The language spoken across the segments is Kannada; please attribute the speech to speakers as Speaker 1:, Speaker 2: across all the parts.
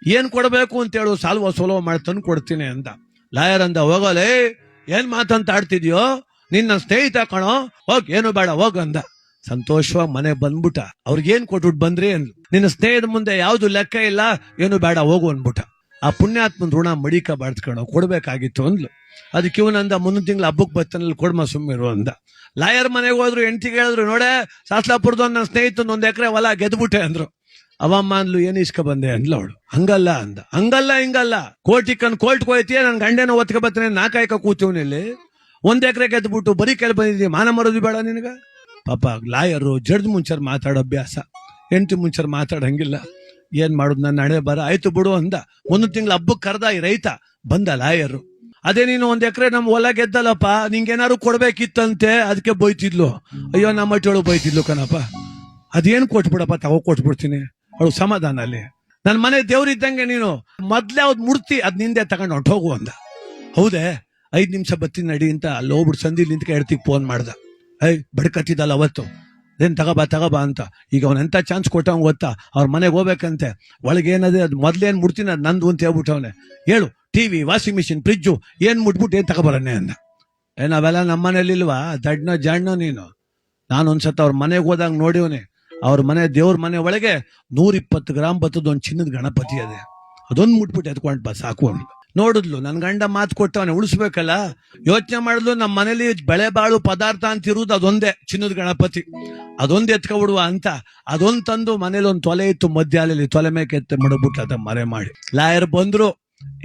Speaker 1: ಏನ್ ಕೊಡ್ಬೇಕು ಅಂತ ಹೇಳು, ಸಾಲ್ವ ಸೋಲ್ವ ಮಾಡಿ ತಂದು ಕೊಡ್ತೀನಿ ಅಂತ. ಲಾಯರ್ ಅಂದ, ಹೋಗಲೇ ಏನ್ ಮಾತಂತ ಆಡ್ತಿದ್ಯೋ, ನಿನ್ನ ಸ್ನೇಹಿತ ಕಣೋ, ಹೋಗ್ ಏನು ಬೇಡ ಹೋಗ್ ಅಂದ. ಸಂತೋಷವಾಗಿ ಮನೆ ಬಂದ್ಬಿಟ್ಟ. ಅವ್ರಿಗೇನ್ ಕೊಟ್ಬಿಟ್ಟು ಬಂದ್ರಿ ಅಂದ್ಲು. ನಿನ್ನ ಸ್ನೇಹದ ಮುಂದೆ ಯಾವ್ದು ಲೆಕ್ಕ ಇಲ್ಲ, ಏನು ಬೇಡ ಹೋಗು ಅನ್ಬಿಟ್ಟ. ಆ ಪುಣ್ಯಾತ್ಮನ ಋಣ ಮಡಿಕ ಬಾಡ್ಸ್ಕಣೋ, ಕೊಡ್ಬೇಕಾಗಿತ್ತು ಅಂದ್ಲು. ಅದಕ್ಕೆ ಇವನಂದ, ಮುಂದಿನ ತಿಂಗಳು ಹಬ್ಬಕ್ಕೆ ಬರ್ತಾನಲ್ಲಿ ಕೊಡ್ಮ ಸುಮ್ಮಿರು ಅಂದ. ಲಾಯರ್ ಮನೆಗೆ ಹೋದ್ರು, ಹೆಂಡತಿಗೆ ಹೇಳಿದ್ರು, ನೋಡೆ ಶಾಸ್ಲಾಪುರದ ನನ್ನ ಸ್ನೇಹಿತನ 1 ಎಕರೆ ಹೊಲ ಗೆದ್ಬಿಟ್ಟೆ ಅಂದ್ರು. ಅವಮ್ಮ ಅಂದ್ಲು, ಏನ್ ಇಸ್ಕ ಬಂದೆ ಅಂದ್ಲು ಅವಳು. ಹಂಗಲ್ಲ ಅಂದ. ಹಂಗಲ್ಲ ಹಿಂಗಲ್ಲ, ಕೋರ್ಟ್ಗೆ ಹೋಯ್ತೀಯ, ನನ್ ಗಂಡೇನ ಒತ್ಕ ಬರ್ತಾನೆ, ನಾಕಾಯ್ಕ ಕೂತೀವ್ನಲ್ಲಿ 1 ಎಕರೆ ಗೆದ್ಬಿಟ್ಟು ಬರೀ ಕೆಲ ಬಂದಿದ್ದೀವಿ, ಮಾನ ಮರೋದು ಬೇಡ ನಿನಗ. ಪಾಪ ಲಾಯರು ಜಡ್ಜ್ ಮುಂಚರ್ ಮಾತಾಡೋ ಅಭ್ಯಾಸ, ಹೆಂಡತಿ ಮುಂಚರ್ ಮಾತಾಡಂಗಿಲ್ಲ. ಏನ್ ಮಾಡುದು, ನನ್ನ ಹಣೆ ಬರ ಆಯ್ತು ಬಿಡು ಅಂದ. 1 ತಿಂಗಳು ಹಬ್ಬಕ್ಕೆ ಕರ್ದ ಈ ರೈತ ಬಂದ ಲಾಯರು. ಅದೇ ನೀನು 1 ಎಕರೆ ನಮ್ ಹೊಲ ಗೆದ್ದಲ್ಲಪ್ಪ, ನಿಂಗೇನಾರು ಕೊಡ್ಬೇಕಿತ್ತಂತೆ, ಅದಕ್ಕೆ ಬೈತಿದ್ಲು. ಅಯ್ಯೋ ನಮ್ಮ ಮಟ್ಟಳು ಬೈತಿದ್ಲು ಕಣಪ್ಪ, ಅದೇನ್ ಕೊಟ್ಬಿಡಪ್ಪ, ತಗೋ ಕೊಟ್ಬಿಡ್ತೀನಿ. ಅವಳು ಸಮಾಧಾನ ಅಲ್ಲಿ. ನನ್ನ ಮನೆ ದೇವ್ರಿದ್ದಂಗೆ, ನೀನು ಮೊದ್ಲೇ ಅವ್ದು ಮುಡ್ತಿ ಅದ್ ನಿಂದೆ ತಗೊಂಡು ಹೊಂಟೋಗು ಅಂದ. ಹೌದೇ, 5 ನಿಮಿಷ ಬತ್ತೀನಿ ನಡಿ ಅಂತ ಅಲ್ಲಿ ಹೋಗ್ಬಿಟ್ಟು ಸಂದಿಲ್ ನಿಂತ್ಕ ಹೆಡ್ತಿಗೆ ಫೋನ್ ಮಾಡ್ದ. ಬಡ್ಕತ್ತಿದ್ದಲ್ಲ ಅವತ್ತು, ಅದೇನ್ ತಗೋಬಾ ಅಂತ. ಈಗ ಅವ್ನ ಎಂತ ಚಾನ್ಸ್ ಕೊಟ್ಟವ್ ಗೊತ್ತಾ, ಅವ್ರ ಮನೆಗೆ ಹೋಗ್ಬೇಕಂತೆ. ಒಳಗೇನದೆ ಅದು ಮೊದ್ಲೇನ್ ಮುಡ್ತೀನಿ, ಅದು ನಂದು ಅಂತ ಹೇಳ್ಬಿಟ್ಟವನೆ. ಹೇಳು, ಟಿವಿ, ವಾಷಿಂಗ್ ಮಿಷಿನ್, ಫ್ರಿಜ್ಜು ಏನ್ ಮುಟ್ಬಿಟ್ಟು ಏನ್ ತಗೋಬರನೆ ಅಂದ. ನಾವೆಲ್ಲ ನಮ್ಮ ಮನೇಲಿ ಇಲ್ವಾ, ದಡ್ನ ಜಾಣ್ಣ ನೀನು. ನಾನೊಂದ್ಸತ ಅವ್ರ ಮನೆಗೆ ಹೋದಾಗ ನೋಡಿವನೆ, ಅವ್ರ ಮನೆ ದೇವ್ರ ಮನೆ ಒಳಗೆ 120 ಗ್ರಾಮ್ ಬತ್ತದ ಒಂದು ಚಿನ್ನದ ಗಣಪತಿ ಅದೇ. ಅದೊಂದು ಮುಟ್ಬಿಟ್ಟು ಎತ್ಕೊಂಡ್ ಬಾ ಸಾಕು ಅಂದ್ಲು. ನೋಡಿದ್ಲು, ನನ್ ಗಂಡ ಮಾತು ಕೊಟ್ಟವನೆ, ಉಳಿಸ್ಬೇಕಲ್ಲ. ಯೋಚನೆ ಮಾಡಿದ್ಲು, ನಮ್ಮ ಮನೇಲಿ ಬೆಳೆ ಬಾಳು ಪದಾರ್ಥ ಅಂತ ಇರುವುದು ಅದೊಂದೇ, ಚಿನ್ನದ ಗಣಪತಿ. ಅದೊಂದು ಎತ್ಕೊಬಿಡುವ ಅಂತ ಅದೊಂದು ತಂದು ಮನೇಲಿ ಒಂದು ತೊಲೆ ಇತ್ತು ಮಧ್ಯಾಹ್ನದಲ್ಲಿ, ತೊಲೆ ಮೇಕೆ ಎತ್ತ ಮಡಗ್ಬಿಟ್ಟು ಅದ ಮರೆ ಮಾಡಿ. ಲಾಯರ್ ಬಂದ್ರು,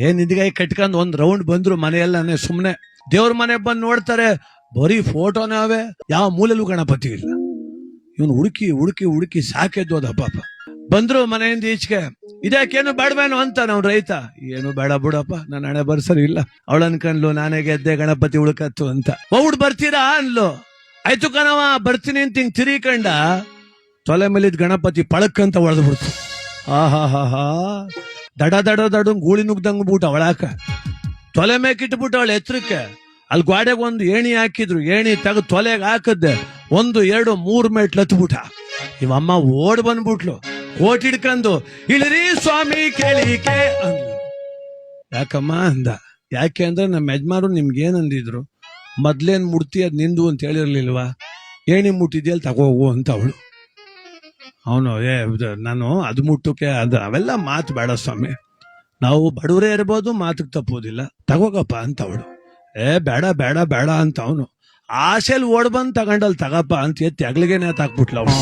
Speaker 1: ಏನ್ ನಿದ್ಗೈ ಕಟ್ಕೊಂಡ್ 1 ರೌಂಡ್ ಬಂದ್ರು ಮನೆಯಲ್ಲೇ. ಸುಮ್ನೆ ದೇವ್ರ ಮನೆ ಬಂದು ನೋಡ್ತಾರೆ, ಬರೀ ಫೋಟೋನೇ ಅವೆ, ಯಾವ ಮೂಲೆಲ್ಲೂ ಗಣಪತಿ ಇಲ್ಲ. ಇವನು ಹುಡುಕಿ ಸಾಕೆದ್ದೋದ ಪಾಪ. ಬಂದ್ರು ಮನೆಯಿಂದ ಈಚೆಗೆ, ಇದಕ್ಕೇನು ಬೇಡವೇನು ಅಂತ ನಾವು ರೈತ. ಏನು ಬೇಡ ಬಿಡಪ್ಪ, ನನ್ನ ಹಣೆ ಬರ್ಸರಿ ಇಲ್ಲ. ಅವಳು ಅನ್ಕಂಡ್ಲು, ನಾನೇ ಗೆದ್ದೆ, ಗಣಪತಿ ಉಳ್ಕತ್ತು ಅಂತ. ಹೋಗ್ಬಿಟ್ಟು ಬರ್ತೀರಾ ಅನ್ಲು. ಆಯ್ತು ಕಣವ ಬರ್ತೀನಿ ಅಂತ ಹಿಂಗ್ ತಿರಿಕಂಡ, ತೊಲೆ ಮೇಲಿದ್ ಗಣಪತಿ ಪಳಕ್ಕಂತ ಹೊಡೆದು ಬಿಡ್ತು. ಹಾ ದಡ ಗೂಳಿ ನುಗ್ದಂಗ್ ಬೂಟ ಅವಳಾಕ. ತೊಲೆ ಮೇಕಿಟ್ಬಿಟ್ಟು ಅವಳು ಎತ್ತರಕ್ಕೆ. ಅಲ್ಲಿ ಗೋಡೆಗೆ ಒಂದು ಏಣಿ ಹಾಕಿದ್ರು, ಏಣಿ ತೆಗೆದು ತೊಲೆಗೆ ಹಾಕದ್ದೆ. 1, 2, 3 ಮೆಟ್ಲು ಹತ್ಬಿಟ್ಟ. ಇವಮ್ಮ ಓಡ್ ಬಂದ್ಬಿಟ್ಲು, ಕೋಟ್ ಹಿಡ್ಕೊಂಡು, ಇಳಿರಿ ಸ್ವಾಮಿ ಕೇಳಿಕೆ ಅಂದ್ಲು. ಯಾಕಮ್ಮ ಅಂದ. ಯಾಕೆ ಅಂದ್ರೆ ನಮ್ಮ ಯಜಮಾರು ನಿಮ್ಗೇನಂದಿದ್ರು, ಮೊದ್ಲೇನ್ ಮುಡ್ತಿ ಅದ್ ನಿಂದು ಅಂತ ಹೇಳಿರ್ಲಿಲ್ವಾ, ಏಣಿ ಮುಟ್ಟಿದ್ಯಲ್ಲಿ ತಗೋಗು ಅಂತ ಅವಳು. ಅವನು, ನಾನು ಅದು ಮುಟ್ಟಕ್ಕೆ ಅವೆಲ್ಲ ಮಾತು ಬೇಡ ಸ್ವಾಮಿ, ನಾವು ಬಡವರೇ ಇರ್ಬೋದು, ಮಾತಿಗೆ ತಪ್ಪೋದಿಲ್ಲ, ತಗೋಗಪ್ಪ ಅಂತ ಅವಳು. ಬೇಡ ಅಂತ ಅವನು ಆಸೆಲ್ ಓಡ್ ಬಂದ್ ತಗೊಂಡಲ್ ತಗಪ್ಪ ಅಂತ ಎತ್ತಿ ಅಗ್ಲಿಗೆನೆ ತಾಕ್ಬಿಟ್ಲ ಅವಳು.